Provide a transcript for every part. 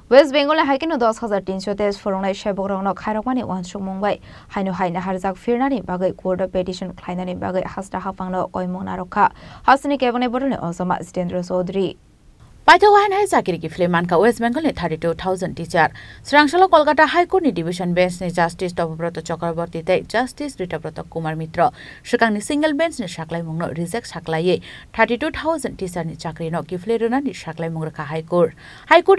West Bengal haikeno 10,323 forong shebogrong no khairokmani wansuk mungbai haino haina harjak firnani bagai court petition khlainani bagai hasta hapangno koimona rokha hasni kebone bodone osama Jitendra Chaudhary Paithawan hai Zakiri ki Fleman ka West Bengal ni 32,000 teacher Srangshalo Kolkata High Court ni division bench ni Justice Topabroto Chakraborty tei Justice Ritabroto Kumar Mitra Shikang ni single bench ni Shaklai mungno reject shaklai 32,000 teacher ni chakri no ki Fleruna ni Shaklai mungraka High Court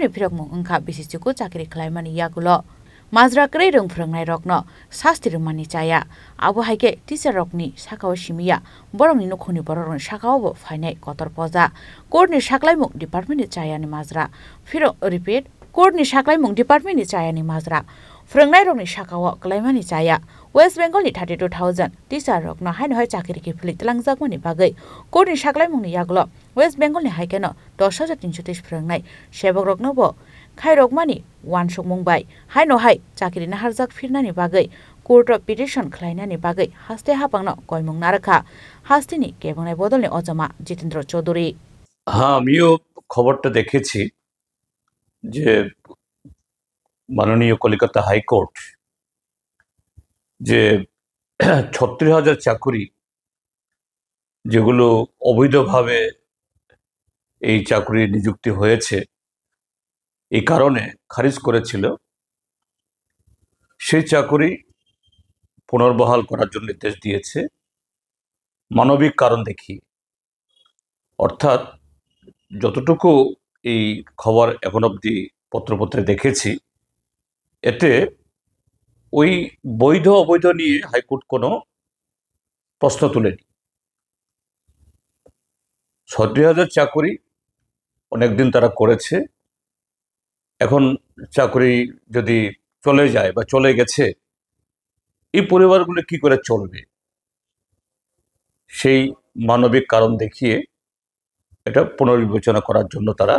ni phirok mung ungkha bisisiku chakri khlaimani yagulo Mazra krei rung phrangnai rokno sasti rumani chaya abo haike teacher rokni sakao simia borong ni nokhoni borong sakao bo fainai kotor poja court ni saklai mung department ni chaya ni mazra firo repeat court ni saklai mung department ni chaya ni mazra phrangnai rokni sakao klaimani chaya West Bengal ni 32,000 teacher rokno haino hai chakiri ki phili tlangjak mani bagai court ni saklai mung ni yaglo West Bengal ni haike no 10,323 phrangnai sebok rokno bo khairokmani wansuk mungbai haino hai chakiri na harjak firnani bagai court petition khlainani bagai haste hapangno koimung narakha hastini kebonai bodolni ojama Jitendra Chaudhary আমিও খবরটা দেখেছি যে মাননীয় Kolkata high court যে ৩৬,০০০ চাকরি যেগুলো অবৈধভাবে এই চাকরি নিযুক্তি হয়েছে এই কারণে খারিজ করেছিল সেই চাকরি পুনর্বহাল করার জন্য নির্দেশ দিয়েছে মানবিক কারণ দেখিয়ে অর্থাৎ যতটুকু এই খবর এখন অবধি পত্রপত্রে দেখেছি এতে ওই বৈধ অবৈধ নিয়ে হাইকোর্ট কোনো প্রশ্ন তুলেনি ৩৬,০০০ চাকরি অনেকদিন তারা করেছে এখন চাকরি যদি চলে যায় বা চলে গেছে এই পরিবারগুলো কি করে চলবে সেই মানবিক কারণ দেখিয়ে এটা পুনর্বিবেচনা করার জন্য তারা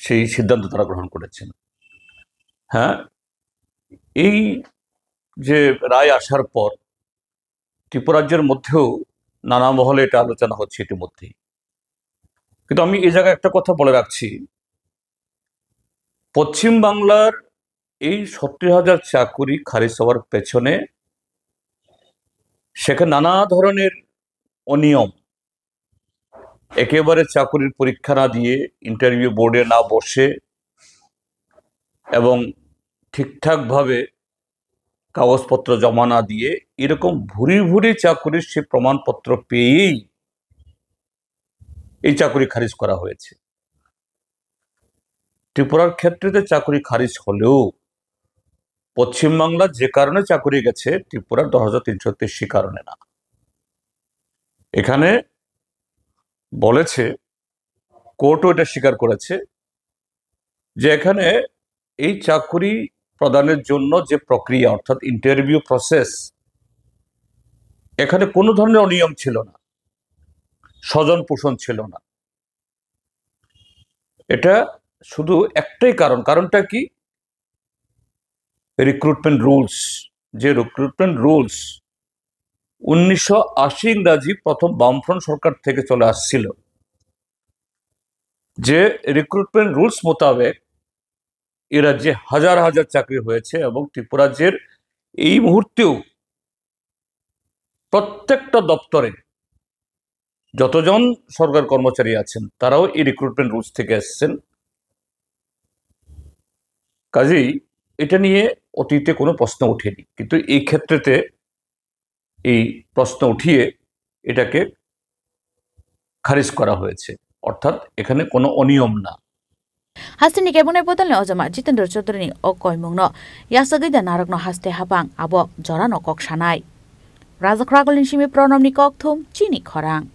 সেই সিদ্ধান্ত তারা গ্রহণ করেছেন হ্যাঁ এই যে রায় আসার পর ত্রিপুরাজ্যের মধ্যেও নানা মহলে এটা আলোচনা হচ্ছে ইতিমধ্যেই কিন্তু আমি এই জায়গায় একটা কথা বলে রাখছি পশ্চিম বাংলার এই ৩০,০০০ চাকুরি খারিজ হওয়ার পেছনে সেখানে নানা ধরনের অনিয়ম একেবারে চাকুরির পরীক্ষা না দিয়ে ইন্টারভিউ বোর্ডে না বসে এবং ঠিকঠাকভাবে কাগজপত্র জমা না দিয়ে এরকম ভুরি ভুরি চাকুরির সে প্রমাণপত্র পেয়েই এই চাকুরি খারিজ করা হয়েছে ত্রিপুরার ক্ষেত্রে চাকুরি খারিজ হলেও পশ্চিমবাংলা যে কারণে চাকুরি গেছে ত্রিপুরার 10,333 কারণে না এখানে বলেছে কোর্টও এটা স্বীকার করেছে যে এখানে এই চাকুরি প্রদানের জন্য যে প্রক্রিয়া অর্থাৎ ইন্টারভিউ প্রসেস এখানে কোনো ধরনের অনিয়ম ছিল না স্বজন পোষণ ছিল না এটা শুধু একটাই কারণটা কি রিক্রুটমেন্ট রুলস যে রিক্রুটমেন্ট রুলস 1980 ইংরাজি প্রথম বামফ্রন্ট সরকার থেকে চলে আসছিল যে রিক্রুটমেন্ট রুলস মোতাবেক এ রাজ্যে হাজার হাজার চাকরি হয়েছে এবং ত্রিপুরাজ্যের এই মুহূর্তেও প্রত্যেকটা দপ্তরে যতজন সরকার কর্মচারী আছেন তারাও এই রিক্রুটমেন্ট রুলস থেকে এসেছেন কাজেই এটা নিয়ে অতীতে কোনো প্রশ্ন ওঠেনি কিন্তু এই ক্ষেত্রেতে এই প্রশ্ন উঠিয়ে এটাকে খারিজ করা হয়েছে অর্থাৎ এখানে কোনো অনিয়ম না Hasini kebonai bodolni ojama Jitendra Chaudhary o koimungno yasagida narakno haste hapang abo jorano kok sanai Raja Kragolin simi pronomni kok thum chini khorang